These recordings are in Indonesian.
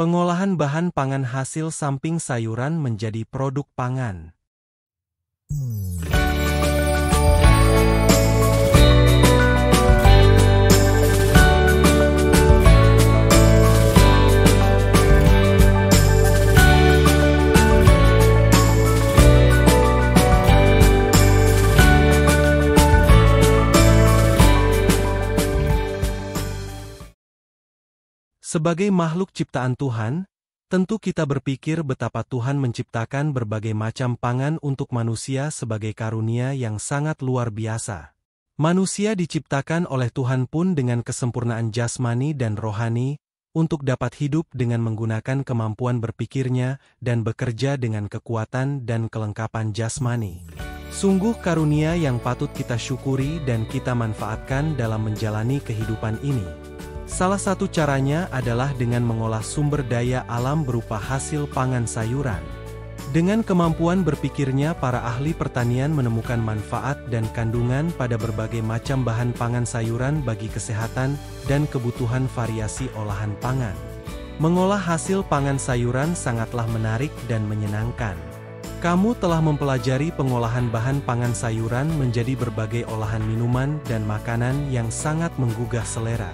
Pengolahan bahan pangan hasil samping sayuran menjadi produk pangan. Sebagai makhluk ciptaan Tuhan, tentu kita berpikir betapa Tuhan menciptakan berbagai macam pangan untuk manusia sebagai karunia yang sangat luar biasa. Manusia diciptakan oleh Tuhan pun dengan kesempurnaan jasmani dan rohani, untuk dapat hidup dengan menggunakan kemampuan berpikirnya dan bekerja dengan kekuatan dan kelengkapan jasmani. Sungguh karunia yang patut kita syukuri dan kita manfaatkan dalam menjalani kehidupan ini. Salah satu caranya adalah dengan mengolah sumber daya alam berupa hasil pangan sayuran. Dengan kemampuan berpikirnya, para ahli pertanian menemukan manfaat dan kandungan pada berbagai macam bahan pangan sayuran bagi kesehatan dan kebutuhan variasi olahan pangan. Mengolah hasil pangan sayuran sangatlah menarik dan menyenangkan. Kamu telah mempelajari pengolahan bahan pangan sayuran menjadi berbagai olahan minuman dan makanan yang sangat menggugah selera.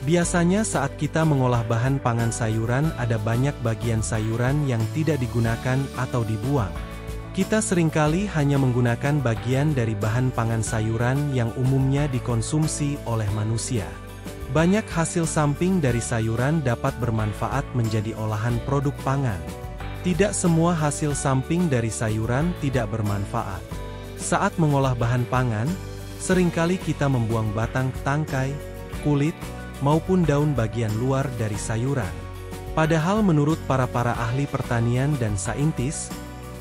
Biasanya saat kita mengolah bahan pangan sayuran ada banyak bagian sayuran yang tidak digunakan atau dibuang. Kita seringkali hanya menggunakan bagian dari bahan pangan sayuran yang umumnya dikonsumsi oleh manusia. Banyak hasil samping dari sayuran dapat bermanfaat menjadi olahan produk pangan. Tidak semua hasil samping dari sayuran tidak bermanfaat. Saat mengolah bahan pangan, seringkali kita membuang batang, tangkai, kulit, maupun daun bagian luar dari sayuran. Padahal menurut para ahli pertanian dan saintis,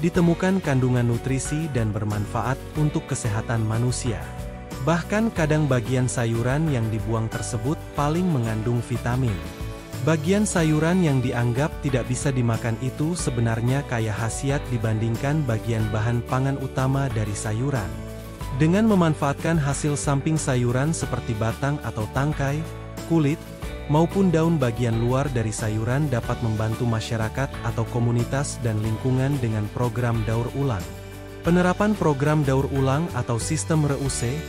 ditemukan kandungan nutrisi dan bermanfaat untuk kesehatan manusia. Bahkan kadang bagian sayuran yang dibuang tersebut paling mengandung vitamin. Bagian sayuran yang dianggap tidak bisa dimakan itu sebenarnya kaya khasiat dibandingkan bagian bahan pangan utama dari sayuran. Dengan memanfaatkan hasil samping sayuran seperti batang atau tangkai, kulit, maupun daun bagian luar dari sayuran dapat membantu masyarakat atau komunitas dan lingkungan dengan program daur ulang. Penerapan program daur ulang atau sistem RUC,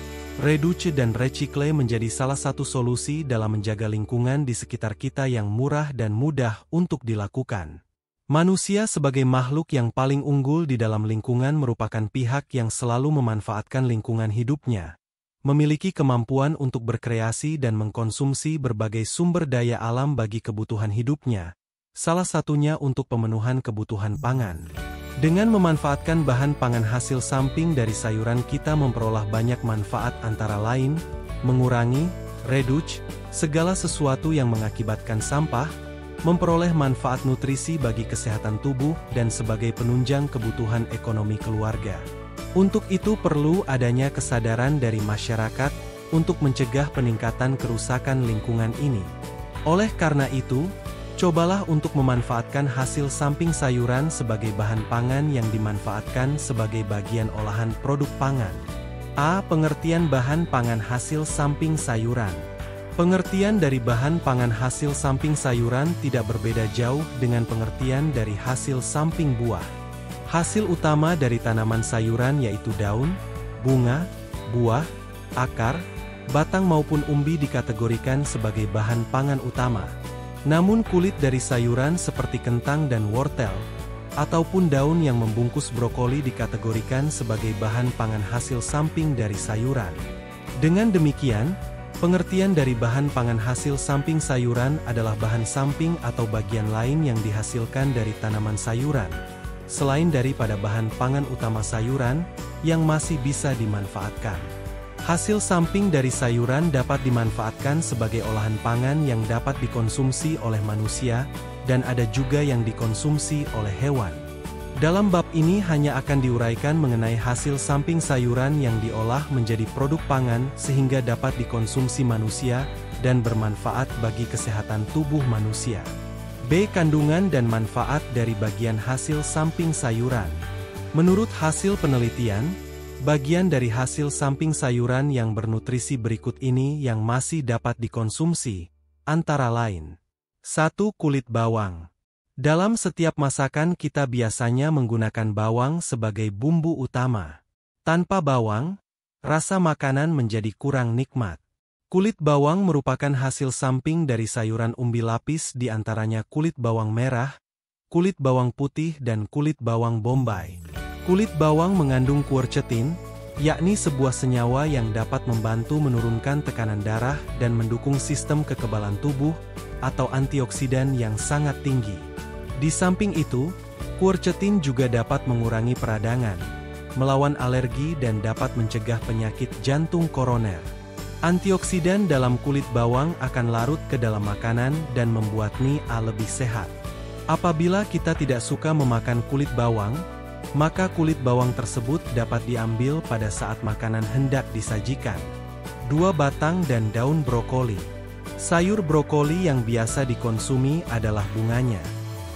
Reduce dan Recycle menjadi salah satu solusi dalam menjaga lingkungan di sekitar kita yang murah dan mudah untuk dilakukan. Manusia sebagai makhluk yang paling unggul di dalam lingkungan merupakan pihak yang selalu memanfaatkan lingkungan hidupnya. Memiliki kemampuan untuk berkreasi dan mengkonsumsi berbagai sumber daya alam bagi kebutuhan hidupnya, salah satunya untuk pemenuhan kebutuhan pangan. Dengan memanfaatkan bahan pangan hasil samping dari sayuran, kita memperoleh banyak manfaat, antara lain, mengurangi, reduce, segala sesuatu yang mengakibatkan sampah, memperoleh manfaat nutrisi bagi kesehatan tubuh dan sebagai penunjang kebutuhan ekonomi keluarga. Untuk itu perlu adanya kesadaran dari masyarakat untuk mencegah peningkatan kerusakan lingkungan ini. Oleh karena itu, cobalah untuk memanfaatkan hasil samping sayuran sebagai bahan pangan yang dimanfaatkan sebagai bagian olahan produk pangan. A. Pengertian bahan pangan hasil samping sayuran. Pengertian dari bahan pangan hasil samping sayuran tidak berbeda jauh dengan pengertian dari hasil samping buah. Hasil utama dari tanaman sayuran yaitu daun, bunga, buah, akar, batang maupun umbi dikategorikan sebagai bahan pangan utama. Namun kulit dari sayuran seperti kentang dan wortel, ataupun daun yang membungkus brokoli dikategorikan sebagai bahan pangan hasil samping dari sayuran. Dengan demikian, pengertian dari bahan pangan hasil samping sayuran adalah bahan samping atau bagian lain yang dihasilkan dari tanaman sayuran, selain daripada bahan pangan utama sayuran, yang masih bisa dimanfaatkan. Hasil samping dari sayuran dapat dimanfaatkan sebagai olahan pangan yang dapat dikonsumsi oleh manusia, dan ada juga yang dikonsumsi oleh hewan. Dalam bab ini hanya akan diuraikan mengenai hasil samping sayuran yang diolah menjadi produk pangan sehingga dapat dikonsumsi manusia, dan bermanfaat bagi kesehatan tubuh manusia. B. Kandungan dan manfaat dari bagian hasil samping sayuran. Menurut hasil penelitian, bagian dari hasil samping sayuran yang bernutrisi berikut ini yang masih dapat dikonsumsi, antara lain: 1. Kulit bawang. Dalam setiap masakan kita biasanya menggunakan bawang sebagai bumbu utama. Tanpa bawang, rasa makanan menjadi kurang nikmat. Kulit bawang merupakan hasil samping dari sayuran umbi lapis di antaranya kulit bawang merah, kulit bawang putih dan kulit bawang bombay. Kulit bawang mengandung quercetin, yakni sebuah senyawa yang dapat membantu menurunkan tekanan darah dan mendukung sistem kekebalan tubuh atau antioksidan yang sangat tinggi. Di samping itu, quercetin juga dapat mengurangi peradangan, melawan alergi dan dapat mencegah penyakit jantung koroner. Antioksidan dalam kulit bawang akan larut ke dalam makanan dan membuat mie lebih sehat. Apabila kita tidak suka memakan kulit bawang, maka kulit bawang tersebut dapat diambil pada saat makanan hendak disajikan. 2 batang dan daun brokoli. Sayur brokoli yang biasa dikonsumi adalah bunganya.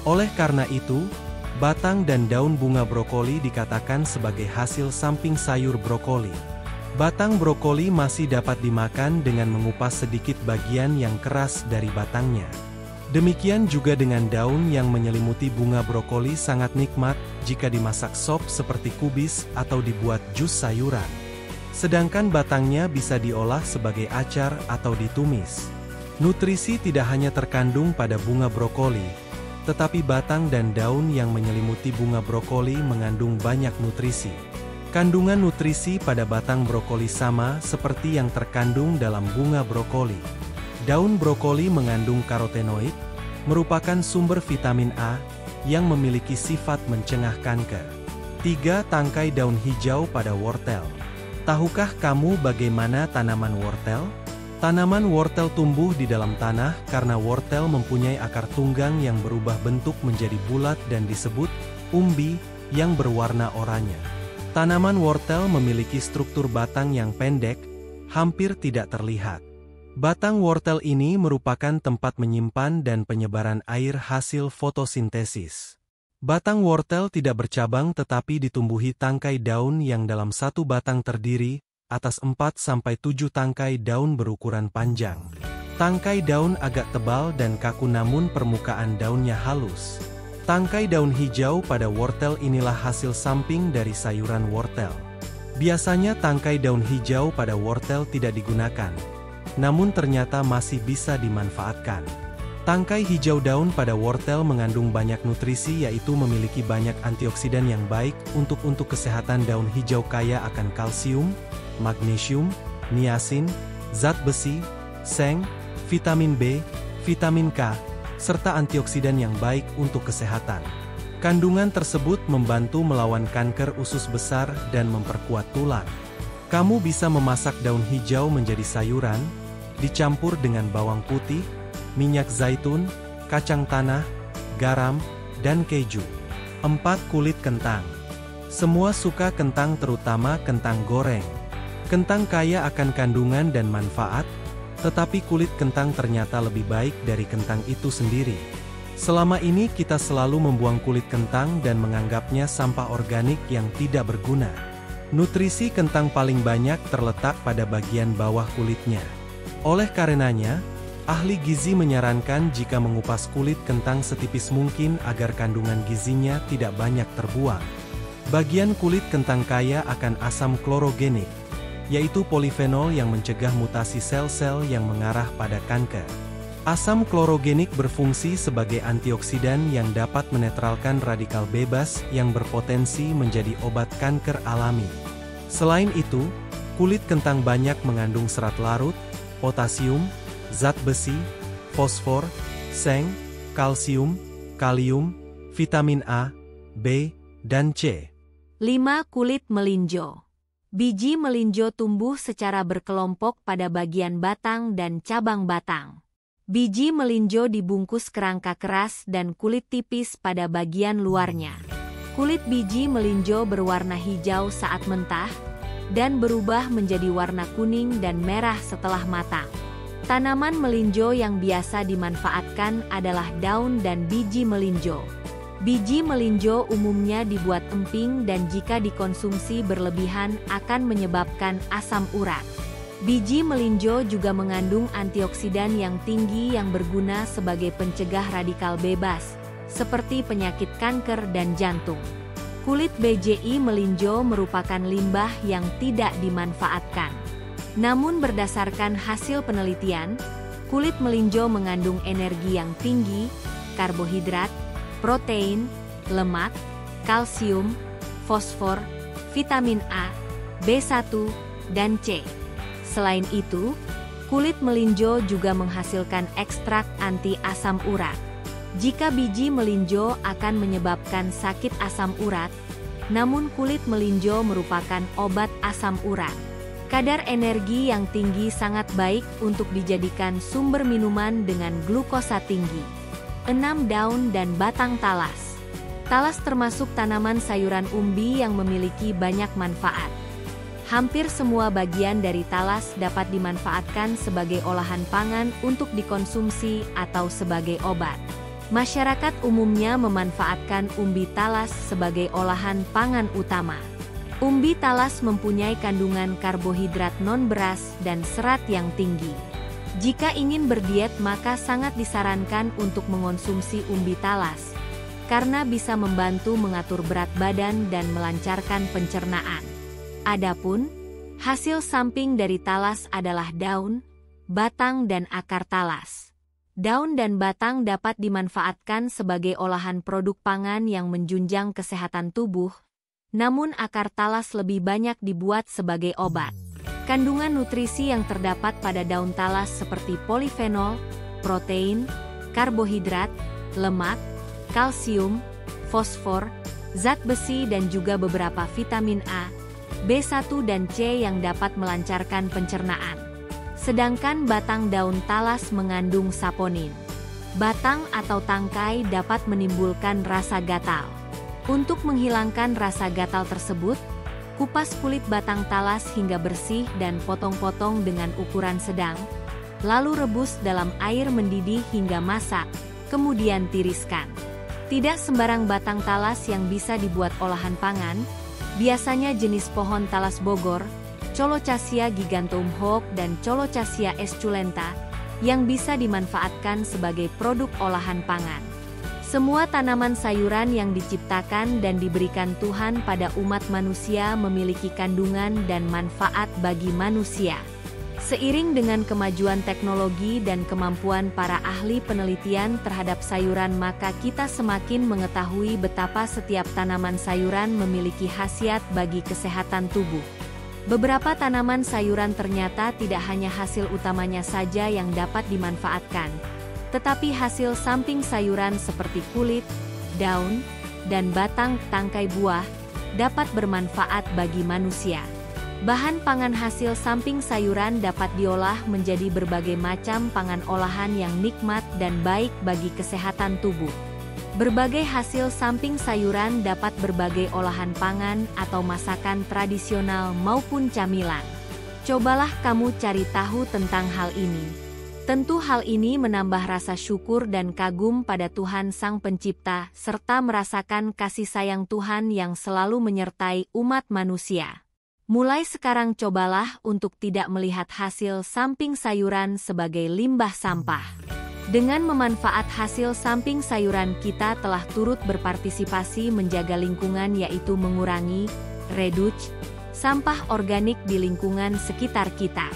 Oleh karena itu, batang dan daun bunga brokoli dikatakan sebagai hasil samping sayur brokoli. Batang brokoli masih dapat dimakan dengan mengupas sedikit bagian yang keras dari batangnya. Demikian juga dengan daun yang menyelimuti bunga brokoli sangat nikmat jika dimasak sop seperti kubis atau dibuat jus sayuran. Sedangkan batangnya bisa diolah sebagai acar atau ditumis. Nutrisi tidak hanya terkandung pada bunga brokoli, tetapi batang dan daun yang menyelimuti bunga brokoli mengandung banyak nutrisi. Kandungan nutrisi pada batang brokoli sama seperti yang terkandung dalam bunga brokoli. Daun brokoli mengandung karotenoid, merupakan sumber vitamin A, yang memiliki sifat mencegah kanker. 3. Tangkai daun hijau pada wortel. Tahukah kamu bagaimana tanaman wortel? Tanaman wortel tumbuh di dalam tanah karena wortel mempunyai akar tunggang yang berubah bentuk menjadi bulat dan disebut umbi yang berwarna oranye. Tanaman wortel memiliki struktur batang yang pendek, hampir tidak terlihat. Batang wortel ini merupakan tempat menyimpan dan penyebaran air hasil fotosintesis. Batang wortel tidak bercabang tetapi ditumbuhi tangkai daun yang dalam satu batang terdiri atas 4-7 tangkai daun berukuran panjang. Tangkai daun agak tebal dan kaku namun permukaan daunnya halus. Tangkai daun hijau pada wortel inilah hasil samping dari sayuran wortel. Biasanya tangkai daun hijau pada wortel tidak digunakan, namun ternyata masih bisa dimanfaatkan. Tangkai hijau daun pada wortel mengandung banyak nutrisi yaitu memiliki banyak antioksidan yang baik untuk kesehatan. Daun hijau kaya akan kalsium, magnesium, niacin, zat besi, seng, vitamin B, vitamin K, serta antioksidan yang baik untuk kesehatan. Kandungan tersebut membantu melawan kanker usus besar dan memperkuat tulang. Kamu bisa memasak daun hijau menjadi sayuran, dicampur dengan bawang putih, minyak zaitun, kacang tanah, garam, dan keju. 4. Kulit kentang. Semua suka kentang terutama kentang goreng. Kentang kaya akan kandungan dan manfaat, tetapi kulit kentang ternyata lebih baik dari kentang itu sendiri. Selama ini kita selalu membuang kulit kentang dan menganggapnya sampah organik yang tidak berguna. Nutrisi kentang paling banyak terletak pada bagian bawah kulitnya. Oleh karenanya, ahli gizi menyarankan jika mengupas kulit kentang setipis mungkin agar kandungan gizinya tidak banyak terbuang. Bagian kulit kentang kaya akan asam klorogenik, yaitu polifenol yang mencegah mutasi sel-sel yang mengarah pada kanker. Asam klorogenik berfungsi sebagai antioksidan yang dapat menetralkan radikal bebas yang berpotensi menjadi obat kanker alami. Selain itu, kulit kentang banyak mengandung serat larut, potasium, zat besi, fosfor, seng, kalsium, kalium, vitamin A, B, dan C. 5. Kulit melinjo. Biji melinjo tumbuh secara berkelompok pada bagian batang dan cabang batang. Biji melinjo dibungkus kerangka keras dan kulit tipis pada bagian luarnya. Kulit biji melinjo berwarna hijau saat mentah, dan berubah menjadi warna kuning dan merah setelah matang. Tanaman melinjo yang biasa dimanfaatkan adalah daun dan biji melinjo. Biji melinjo umumnya dibuat emping dan jika dikonsumsi berlebihan akan menyebabkan asam urat. Biji melinjo juga mengandung antioksidan yang tinggi yang berguna sebagai pencegah radikal bebas, seperti penyakit kanker dan jantung. Kulit biji melinjo merupakan limbah yang tidak dimanfaatkan. Namun berdasarkan hasil penelitian, kulit melinjo mengandung energi yang tinggi, karbohidrat, protein, lemak, kalsium, fosfor, vitamin A, B1, dan C. Selain itu, kulit melinjo juga menghasilkan ekstrak anti asam urat. Jika biji melinjo akan menyebabkan sakit asam urat, namun kulit melinjo merupakan obat asam urat. Kadar energi yang tinggi sangat baik untuk dijadikan sumber minuman dengan glukosa tinggi. 6. Daun dan batang talas. Talas termasuk tanaman sayuran umbi yang memiliki banyak manfaat. Hampir semua bagian dari talas dapat dimanfaatkan sebagai olahan pangan untuk dikonsumsi atau sebagai obat. Masyarakat umumnya memanfaatkan umbi talas sebagai olahan pangan utama. Umbi talas mempunyai kandungan karbohidrat non-beras dan serat yang tinggi. Jika ingin berdiet maka sangat disarankan untuk mengonsumsi umbi talas, karena bisa membantu mengatur berat badan dan melancarkan pencernaan. Adapun, hasil samping dari talas adalah daun, batang dan akar talas. Daun dan batang dapat dimanfaatkan sebagai olahan produk pangan yang menjunjang kesehatan tubuh, namun akar talas lebih banyak dibuat sebagai obat. Kandungan nutrisi yang terdapat pada daun talas seperti polifenol, protein, karbohidrat, lemak, kalsium, fosfor, zat besi dan juga beberapa vitamin A, B1 dan C yang dapat melancarkan pencernaan. Sedangkan batang daun talas mengandung saponin. Batang atau tangkai dapat menimbulkan rasa gatal. Untuk menghilangkan rasa gatal tersebut, kupas kulit batang talas hingga bersih dan potong-potong dengan ukuran sedang, lalu rebus dalam air mendidih hingga masak, kemudian tiriskan. Tidak sembarang batang talas yang bisa dibuat olahan pangan, biasanya jenis pohon talas Bogor, Colocasia giganteum Hook dan Colocasia esculenta, yang bisa dimanfaatkan sebagai produk olahan pangan. Semua tanaman sayuran yang diciptakan dan diberikan Tuhan pada umat manusia memiliki kandungan dan manfaat bagi manusia. Seiring dengan kemajuan teknologi dan kemampuan para ahli penelitian terhadap sayuran maka kita semakin mengetahui betapa setiap tanaman sayuran memiliki khasiat bagi kesehatan tubuh. Beberapa tanaman sayuran ternyata tidak hanya hasil utamanya saja yang dapat dimanfaatkan, tetapi hasil samping sayuran seperti kulit, daun, dan batang tangkai buah dapat bermanfaat bagi manusia. Bahan pangan hasil samping sayuran dapat diolah menjadi berbagai macam pangan olahan yang nikmat dan baik bagi kesehatan tubuh. Berbagai hasil samping sayuran dapat berbagai olahan pangan atau masakan tradisional maupun camilan. Cobalah kamu cari tahu tentang hal ini. Tentu hal ini menambah rasa syukur dan kagum pada Tuhan Sang Pencipta serta merasakan kasih sayang Tuhan yang selalu menyertai umat manusia. Mulai sekarang cobalah untuk tidak melihat hasil samping sayuran sebagai limbah sampah. Dengan memanfaat hasil samping sayuran kita telah turut berpartisipasi menjaga lingkungan yaitu mengurangi, reduce, sampah organik di lingkungan sekitar kita.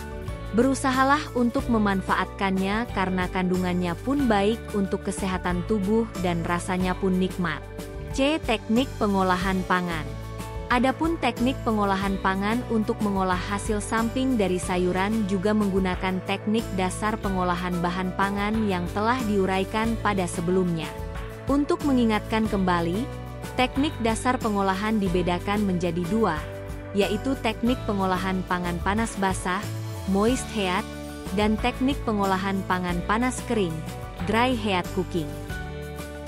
Berusahalah untuk memanfaatkannya karena kandungannya pun baik untuk kesehatan tubuh dan rasanya pun nikmat. C. Teknik pengolahan pangan. Adapun teknik pengolahan pangan untuk mengolah hasil samping dari sayuran juga menggunakan teknik dasar pengolahan bahan pangan yang telah diuraikan pada sebelumnya. Untuk mengingatkan kembali, teknik dasar pengolahan dibedakan menjadi dua, yaitu teknik pengolahan pangan panas basah, moist heat, dan teknik pengolahan pangan panas kering, dry heat cooking.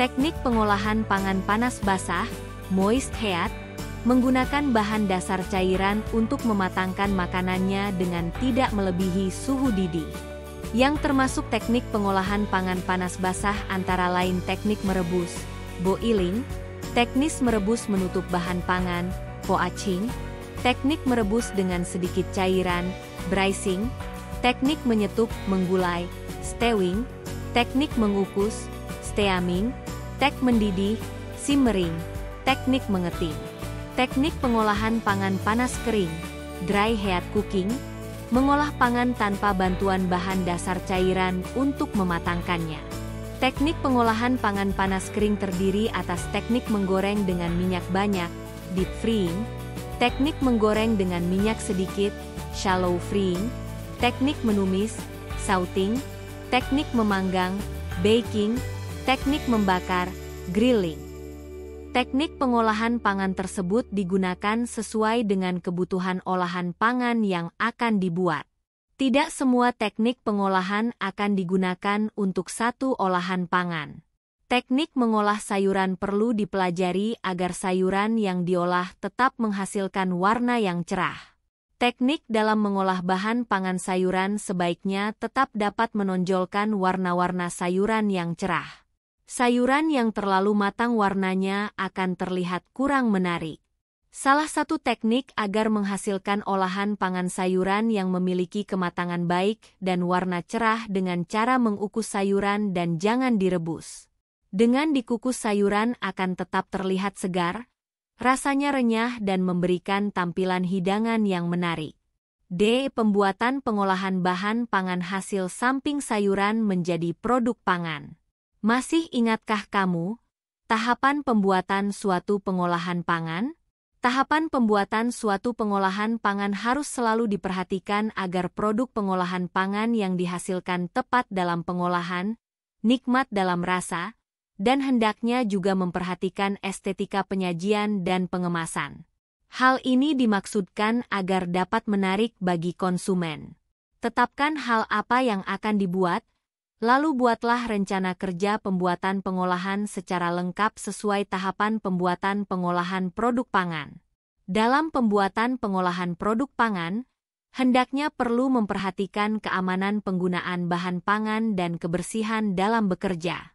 Teknik pengolahan pangan panas basah, moist heat, menggunakan bahan dasar cairan untuk mematangkan makanannya dengan tidak melebihi suhu didih. Yang termasuk teknik pengolahan pangan panas basah antara lain teknik merebus, boiling, teknik merebus menutup bahan pangan, poaching, teknik merebus dengan sedikit cairan, braising, teknik menyetup, menggulai, stewing, teknik mengukus, steaming, Tek mendidih, simmering, teknik mengetim. Teknik pengolahan pangan panas kering, dry heat cooking, mengolah pangan tanpa bantuan bahan dasar cairan untuk mematangkannya. Teknik pengolahan pangan panas kering terdiri atas teknik menggoreng dengan minyak banyak, deep frying, teknik menggoreng dengan minyak sedikit, shallow frying, teknik menumis, sauting, teknik memanggang, baking, teknik membakar, grilling. Teknik pengolahan pangan tersebut digunakan sesuai dengan kebutuhan olahan pangan yang akan dibuat. Tidak semua teknik pengolahan akan digunakan untuk satu olahan pangan. Teknik mengolah sayuran perlu dipelajari agar sayuran yang diolah tetap menghasilkan warna yang cerah. Teknik dalam mengolah bahan pangan sayuran sebaiknya tetap dapat menonjolkan warna-warna sayuran yang cerah. Sayuran yang terlalu matang warnanya akan terlihat kurang menarik. Salah satu teknik agar menghasilkan olahan pangan sayuran yang memiliki kematangan baik dan warna cerah dengan cara mengukus sayuran dan jangan direbus. Dengan dikukus sayuran akan tetap terlihat segar, rasanya renyah dan memberikan tampilan hidangan yang menarik. D. Pembuatan pengolahan bahan pangan hasil samping sayuran menjadi produk pangan. Masih ingatkah kamu tahapan pembuatan suatu pengolahan pangan? Tahapan pembuatan suatu pengolahan pangan harus selalu diperhatikan agar produk pengolahan pangan yang dihasilkan tepat dalam pengolahan, nikmat dalam rasa, dan hendaknya juga memperhatikan estetika penyajian dan pengemasan. Hal ini dimaksudkan agar dapat menarik bagi konsumen. Tetapkan hal apa yang akan dibuat, lalu buatlah rencana kerja pembuatan pengolahan secara lengkap sesuai tahapan pembuatan pengolahan produk pangan. Dalam pembuatan pengolahan produk pangan, hendaknya perlu memperhatikan keamanan penggunaan bahan pangan dan kebersihan dalam bekerja.